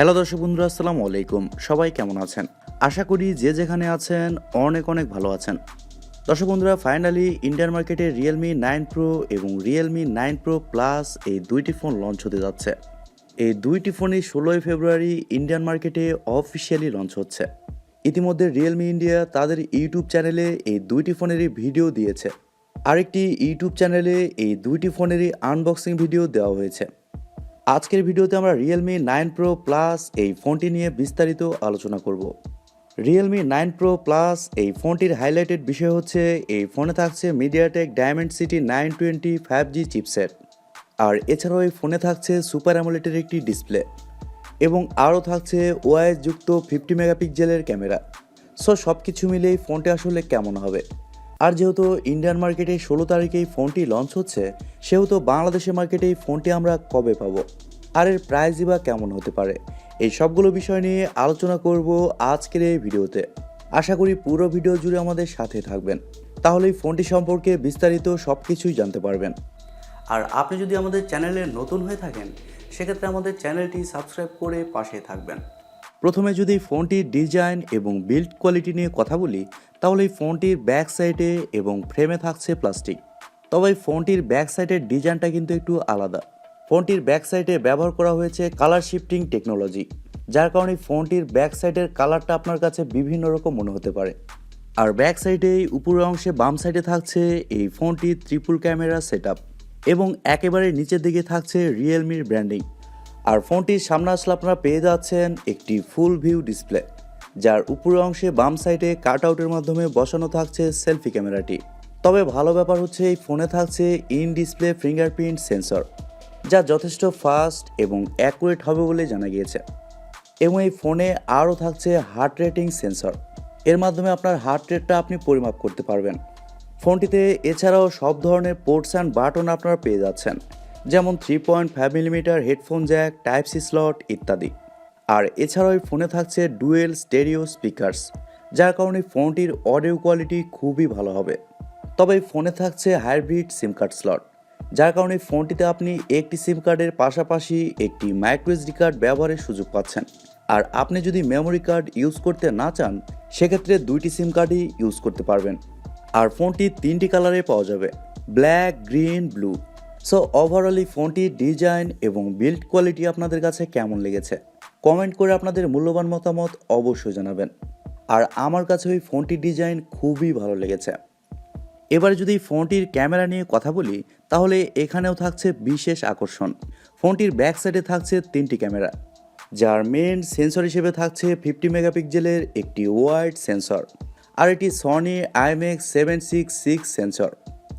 Hello দর্শক বন্ধুরা, আসসালামু আলাইকুম। সবাই কেমন আছেন? আশা করি যে যেখানে আছেন অনেক ভালো আছেন। দর্শক বন্ধুরা, ফাইনালি ইন্ডিয়ান মার্কেটে Realme 9 Pro এবং Realme 9 Pro Plus এই দুইটি ফোন লঞ্চ হতে যাচ্ছে। এই দুইটি ফোনই 16 ফেব্রুয়ারি ইন্ডিয়ান মার্কেটে অফিসিয়ালি লঞ্চ হচ্ছে। ইতিমধ্যে Realme ইন্ডিয়া তাদের ইউটিউব চ্যানেলে এই দুইটি ফোনেরই ভিডিও দিয়েছে। আরেকটি ইউটিউব চ্যানেলে এই দুইটি ফোনেরই আনবক্সিং ভিডিও দেওয়া হয়েছে। আজকের ভিডিওতে আমরা Realme 9 Pro Plus এই ফোনটি নিয়ে বিস্তারিত আলোচনা করব। Realme 9 Pro Plus এই ফোনটির হাইলাইটেড বিষয় হচ্ছে এই ফোনে থাকছে MediaTek Dimensity 920 5G চিপসেট, আর এছাড়াও এই ফোনে থাকছে সুপার অ্যামোলেডের একটি ডিসপ্লে এবং আরও থাকছে ওআইএস যুক্ত 50 মেগাপিক্সেলের ক্যামেরা। সব কিছু মিলে এই ফোনটি আসলে কেমন হবে? আর যেহেতু ইন্ডিয়ান মার্কেটে 16 তারিখে এই ফোনটি লঞ্চ হচ্ছে, সেহেতু বাংলাদেশের মার্কেটে এই ফোনটি আমরা কবে পাবো, আর এর প্রাইসই বা কেমন হতে পারে, এই সবগুলো বিষয় নিয়ে আলোচনা করব আজকের এই ভিডিওতে। আশা করি পুরো ভিডিও জুড়ে আমাদের সাথে থাকবেন, তাহলে এই ফোনটি সম্পর্কে বিস্তারিত সব কিছুই জানতে পারবেন। আর আপনি যদি আমাদের চ্যানেলে নতুন হয়ে থাকেন, সেক্ষেত্রে আমাদের চ্যানেলটি সাবস্ক্রাইব করে পাশে থাকবেন। প্রথমে যদি ফোনটির ডিজাইন এবং বিল্ড কোয়ালিটি নিয়ে কথা বলি, তাহলে এই ফোনটির ব্যাক সাইডে এবং ফ্রেমে থাকছে প্লাস্টিক। তবে এই ফোনটির ব্যাক সাইডের ডিজাইনটা কিন্তু একটু আলাদা। ফোনটির ব্যাক সাইডে ব্যবহার করা হয়েছে কালার শিফটিং টেকনোলজি, যার কারণে ফোনটির ব্যাক সাইডের কালারটা আপনার কাছে বিভিন্ন রকম মনে হতে পারে। আর ব্যাক সাইডে উপরের অংশে বাম সাইডে থাকছে এই ফোনটির ট্রিপল ক্যামেরা সেটআপ এবং একেবারে নিচের দিকে থাকছে রিয়েলমির ব্র্যান্ডিং। আর ফোনটির সামনে আসলে আপনারা পেয়ে যাচ্ছেন একটি ফুল ভিউ ডিসপ্লে, যার উপরের অংশে বাম সাইডে কাট আউটের মাধ্যমে বসানো থাকছে সেলফি ক্যামেরাটি। তবে ভালো ব্যাপার হচ্ছে এই ফোনে থাকছে ইন ডিসপ্লে ফিঙ্গারপ্রিন্ট সেন্সর, যা যথেষ্ট ফাস্ট এবং অ্যাকুরেট হবে বলে জানা গিয়েছে। এবং এই ফোনে আরও থাকছে হার্ট রেটিং সেন্সর, এর মাধ্যমে আপনার হার্ট রেটটা আপনি পরিমাপ করতে পারবেন। ফোনটিতে এছাড়াও সব ধরনের পোর্টস অ্যান্ড বাটন আপনারা পেয়ে যাচ্ছেন, যেমন 3.5 millimetre headphone jack, type C slot ইত্যাদি। আর এছাড়াও এই ফোনে থাকছে ডুয়েল স্টেরিও স্পিকার্স, যার কারণে ফোনটির অডিও কোয়ালিটি খুবই ভালো হবে। তবে এই ফোনে থাকছে হাইব্রিড সিম কার্ড স্লট, যার কারণে ফোনটিতে আপনি একটি সিম কার্ডের পাশাপাশি একটি মাইক্রো এসডি কার্ড ব্যবহারের সুযোগ পাচ্ছেন। আর আপনি যদি মেমোরি কার্ড ইউজ করতে না চান, সেক্ষেত্রে দুইটি সিম কার্ডই ইউজ করতে পারবেন। আর ফোনটি 3টি কালারে পাওয়া যাবে, ব্ল্যাক, গ্রিন, ব্লু। ওভারঅল এই ফোনটির ডিজাইন এবং বিল্ড কোয়ালিটি আপনাদের কাছে কেমন লেগেছে কমেন্ট করে আপনাদের মূল্যবান মতামত অবশ্যই জানাবেন। আর আমার কাছে ওই ফোনটির ডিজাইন খুবই ভালো লেগেছে। এবারে যদি ফোনটির ক্যামেরা নিয়ে কথা বলি, তাহলে এখানেও থাকছে বিশেষ আকর্ষণ। ফোনটির ব্যাক সাইডে থাকছে 3টি ক্যামেরা, যার মেন সেন্সর হিসেবে থাকছে 50 মেগাপিক্সেলের একটি ওয়াইড সেন্সর আর এটি সনি IMX766 সেন্সর।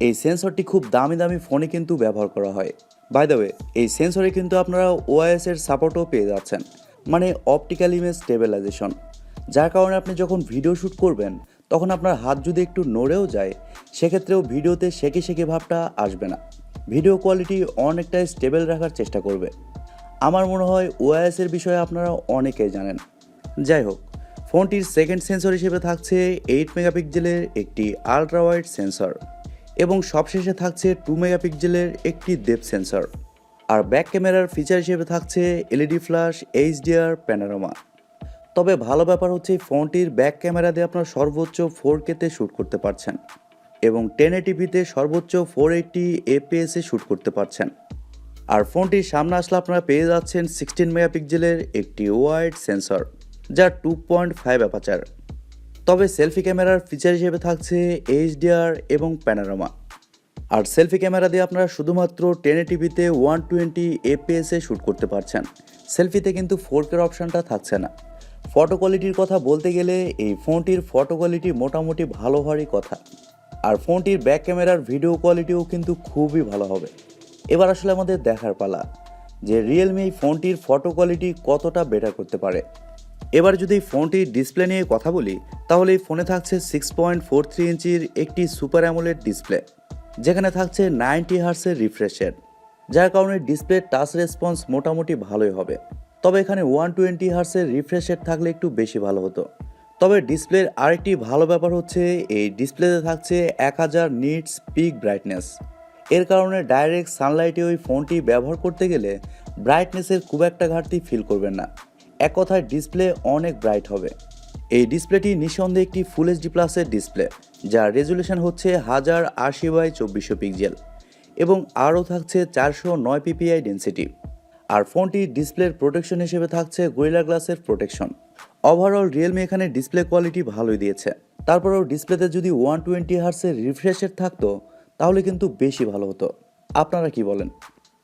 এই সেন্সরটি খুব দামি দামি ফোনে কিন্তু ব্যবহার করা হয়। বাই দ্য ওয়ে, এই সেন্সরে কিন্তু আপনারা ওআইএস এর সাপোর্টও পেয়ে যাচ্ছেন, মানে অপটিক্যাল ইমেজ স্টেবিলাইজেশন, যার কারণে আপনি যখন ভিডিও শ্যুট করবেন, তখন আপনার হাত যদি একটু নড়েও যায়, সেক্ষেত্রেও ভিডিওতে শেকে শেকে ভাবটা আসবে না। ভিডিও কোয়ালিটি অনেকটাই স্টেবল রাখার চেষ্টা করবে। আমার মনে হয় ওআইএস এর বিষয়ে আপনারা অনেকেই জানেন। যাই হোক, ফোনটির সেকেন্ড সেন্সর হিসেবে থাকছে 8 মেগাপিক্সেলের একটি আলট্রা ওয়াইড সেন্সর এবং সবশেষে থাকছে 2 মেগাপিক্সেলের একটি ডেপথ সেন্সর। আর ব্যাক ক্যামেরার ফিচার হিসেবে থাকছে এলইডি ফ্ল্যাশ, এইচডিআর, প্যানোরামা। তবে ভালো ব্যাপার হচ্ছে ফোনটির ব্যাক ক্যামেরা দিয়ে আপনার সর্বোচ্চ 4K-তে শ্যুট করতে পারছেন এবং 1080p-তে সর্বোচ্চ 480 fps-এ শ্যুট করতে পারছেন। আর ফোনটির সামনে আসলে আপনারা পেয়ে যাচ্ছেন 16 মেগাপিক্সেলের একটি ওয়াইড সেন্সর, যার 2.5 অ্যাপারচার। তবে সেলফি ক্যামেরার ফিচার হিসেবে থাকছে এইচডিআর এবং প্যানোরামা। আর সেলফি ক্যামেরা দিয়ে আপনারা শুধুমাত্র 1080p-তে 120 fps-এ শ্যুট করতে পারছেন। সেলফিতে কিন্তু 4K অপশানটা থাকছে না। ফটো কোয়ালিটির কথা বলতে গেলে এই ফোনটির ফটো কোয়ালিটি মোটামুটি ভালো হওয়ারই কথা। আর ফোনটির ব্যাক ক্যামেরার ভিডিও কোয়ালিটিও কিন্তু খুবই ভালো হবে। এবার আসলে আমাদের দেখার পালা যে রিয়েলমি এই ফোনটির ফটো কোয়ালিটি কতটা বেটার করতে পারে। এবার যদি ফোনটির ডিসপ্লে নিয়ে কথা বলি, তাহলে এই ফোনে থাকছে 6.43 ইঞ্চির একটি সুপার অ্যামোলেড ডিসপ্লে, যেখানে থাকছে 90 হার্টজের রিফ্রেশ রেট, যার কারণে ডিসপ্লে টাচ রেসপন্স মোটামুটি ভালোই হবে। তবে এখানে 120 হার্টজের রিফ্রেশ রেট থাকলে একটু বেশি ভালো হতো। তবে ডিসপ্লের আরেকটি ভালো ব্যাপার হচ্ছে এই ডিসপ্লেতে থাকছে 1000 নিটস পিক ব্রাইটনেস। এর কারণে ডাইরেক্ট সানলাইটে ওই ফোনটি ব্যবহার করতে গেলে ব্রাইটনেসের খুব একটা ঘাটতি ফিল করবেন না। এক কথায় ডিসপ্লে অনেক ব্রাইট হবে। এই ডিসপ্লেটি নিঃসন্দেহে একটি ফুল এইচডি প্লাসের ডিসপ্লে, যার রেজুলেশন হচ্ছে 1080x2400 পিক্সেল এবং আরও থাকছে 409 পিপিআই ডেন্সিটি। আর ফোনটির ডিসপ্লের প্রোটেকশন হিসেবে থাকছে গরিলা গ্লাসের প্রোটেকশন। ওভারঅল রিয়েলমি এখানে ডিসপ্লে কোয়ালিটি ভালোই দিয়েছে। তারপরেও ডিসপ্লেতে যদি 120 হার্টসের রিফ্রেশ রেট থাকতো তাহলে কিন্তু বেশি ভালো হতো। আপনারা কি বলেন?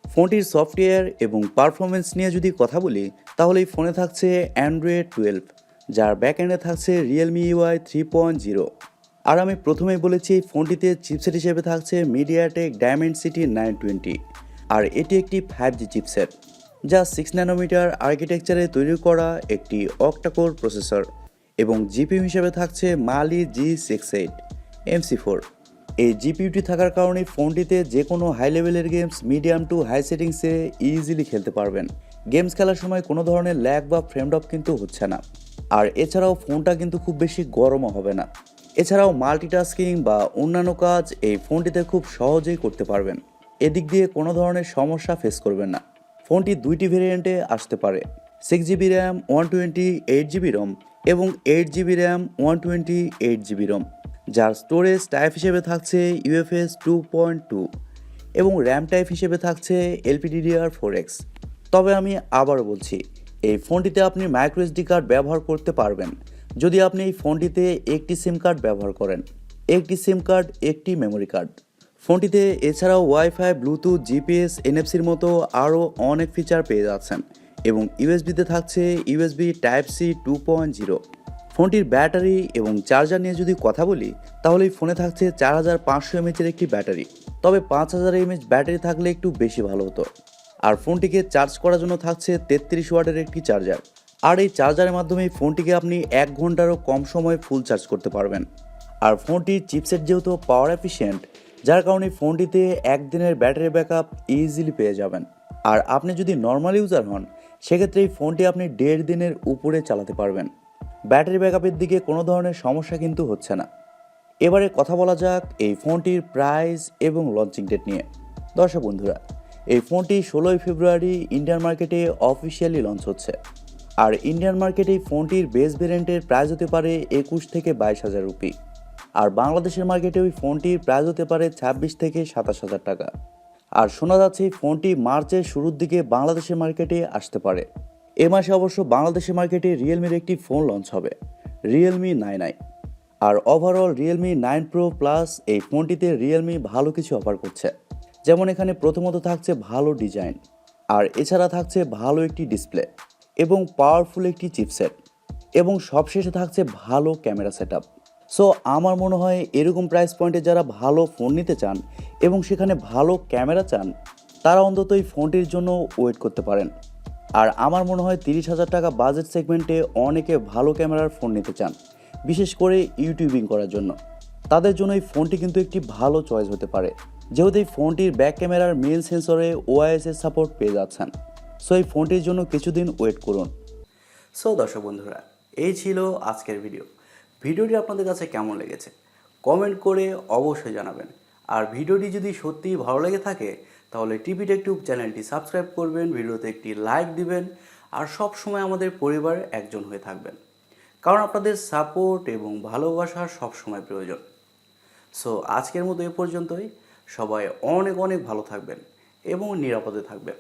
ফোনটির সফটওয়্যার এবং পারফরমেন্স নিয়ে যদি কথা বলি তাহলে এই ফোনে থাকছে অ্যান্ড্রয়েড 12, যার ব্যাকএন্ডে থাকছে রিয়েলমি ইউআই 3.0। আর আমি প্রথমেই বলেছি এই ফোনটিতে চিপসেট হিসেবে থাকছে মিডিয়াটেক ডায়মেনসিটি 920, আর এটি একটি 5G চিপসেট, যা 6 ন্যানোমিটার আর্কিটেকচারে তৈরি করা একটি অক্টাকোর প্রসেসর, এবং জিপিইউ হিসেবে থাকছে মালি G68 MC4। এই জিপিইউটি থাকার কারণে ফোনটিতে যে কোনো হাই লেভেলের গেমস মিডিয়াম টু হাই সেটিংসে ইজিলি খেলতে পারবেন। গেমস খেলার সময় কোনো ধরনের ল্যাগ বা ফ্রেম ড্রপ কিন্তু হচ্ছে না। আর এছাড়াও ফোনটা কিন্তু খুব বেশি গরমও হবে না। এছাড়াও মাল্টিটাস্কিং বা অন্যান্য কাজ এই ফোনটিতে খুব সহজেই করতে পারবেন। এদিক দিয়ে কোনো ধরনের সমস্যা ফেস করবেন না। ফোনটি দুইটি ভেরিয়েন্টে আসতে পারে, 6GB র্যাম 128GB রম এবং 8GB র্যাম 128GB রম, যার স্টোরেজ টাইপ হিসেবে থাকছে UFS 2.2 এবং র্যাম টাইপ হিসেবে থাকছে LPDDR4X। তবে আমি আবারও বলছি, এই ফোনটিতে আপনি মাইক্রোএসডি কার্ড ব্যবহার করতে পারবেন যদি আপনি এই ফোনটিতে একটি সিম কার্ড ব্যবহার করেন। একটি সিম কার্ড, একটি মেমোরি কার্ড। ফোনটিতে এছাড়াও ওয়াইফাই, ব্লুটুথ, জিপিএস, এনএফসির মতো আরও অনেক ফিচার পেয়ে যাচ্ছেন এবং ইউএসবিতে থাকছে ইউএসবি টাইপ সি 2.0। ফোনটির ব্যাটারি এবং চার্জার নিয়ে যদি কথা বলি তাহলে এই ফোনে থাকছে 4500 mAh একটি ব্যাটারি, তবে 5000 mAh ব্যাটারি থাকলে একটু বেশি ভালো হতো। আর ফোনটিকে চার্জ করার জন্য থাকছে 33 ওয়াটের একটি চার্জার, আর এই চার্জারের মাধ্যমে ফোনটিকে আপনি 1 ঘন্টারও কম সময়ে ফুল চার্জ করতে পারবেন। আর ফোনটির চিপসেট যেহেতু পাওয়ার এফিশিয়েন্ট, যার কারণে ফোনটিতে একদিনের ব্যাটারি ব্যাকআপ ইজিলি পেয়ে যাবেন। আর আপনি যদি নর্মাল ইউজার হন সেক্ষেত্রে এই ফোনটি আপনি 1.5 দিনের উপরে চালাতে পারবেন। ব্যাটারি ব্যাকআপের দিকে কোনো ধরনের সমস্যা কিন্তু হচ্ছে না। এবারে কথা বলা যাক এই ফোনটির প্রাইস এবং লঞ্চিং ডেট নিয়ে। দর্শক বন্ধুরা, এই ফোনটি 16 ফেব্রুয়ারি ইন্ডিয়ান মার্কেটে অফিসিয়ালি লঞ্চ হচ্ছে। আর ইন্ডিয়ান মার্কেটে এই ফোনটির বেস ভেরিয়েন্টের প্রাইস হতে পারে 21 থেকে 22,000 রুপি। আর বাংলাদেশের মার্কেটে ওই ফোনটির প্রাইস হতে পারে 26 থেকে 27,000 টাকা। আর শোনা যাচ্ছে এই ফোনটি মার্চের শুরুর দিকে বাংলাদেশের মার্কেটে আসতে পারে। এ মাসে অবশ্য বাংলাদেশের মার্কেটে রিয়েলমির একটি ফোন লঞ্চ হবে, রিয়েলমি 9i। আর ওভারঅল রিয়েলমি 9 প্রো প্লাস এই ফোনটিতে রিয়েলমি ভালো কিছু অফার করছে। যেমন এখানে প্রথমত থাকছে ভালো ডিজাইন, আর এছাড়া থাকছে ভালো একটি ডিসপ্লে এবং পাওয়ারফুল একটি চিপসেট, এবং সবশেষে থাকছে ভালো ক্যামেরা সেটআপ। সো আমার মনে হয় এরকম প্রাইস পয়েন্টে যারা ভালো ফোন নিতে চান এবং সেখানে ভালো ক্যামেরা চান তারা অন্তত এই ফোনটির জন্য ওয়েট করতে পারেন। আর আমার মনে হয় 30,000 টাকা বাজেট সেগমেন্টে অনেকে ভালো ক্যামেরার ফোন নিতে চান, বিশেষ করে ইউটিউবিং করার জন্য। তাদের জন্য এই ফোনটি কিন্তু একটি ভালো চয়েস হতে পারে, যেহেতু এই ফোনটির ব্যাক ক্যামেরার মেল সেন্সরে ওআইএস সাপোর্ট পেয়ে যাচ্ছেন। সো এই ফোনটির জন্য কিছুদিন ওয়েট করুন। সো দর্শক বন্ধুরা, এই ছিল আজকের ভিডিওটি আপনাদের কাছে কেমন লেগেছে কমেন্ট করে অবশ্যই জানাবেন। আর ভিডিওটি যদি সত্যিই ভালো লেগে থাকে তাহলে টিভি টেক টিউব চ্যানেলটি সাবস্ক্রাইব করবেন, ভিডিওতে একটি লাইক দিবেন, আর সব সময় আমাদের পরিবারের একজন হয়ে থাকবেন, কারণ আপনাদের সাপোর্ট এবং ভালোবাসা সব সময় প্রয়োজন। সো আজকের মতো এ পর্যন্তই। সবাই অনেক অনেক ভালো থাকবেন এবং নিরাপদে থাকবেন।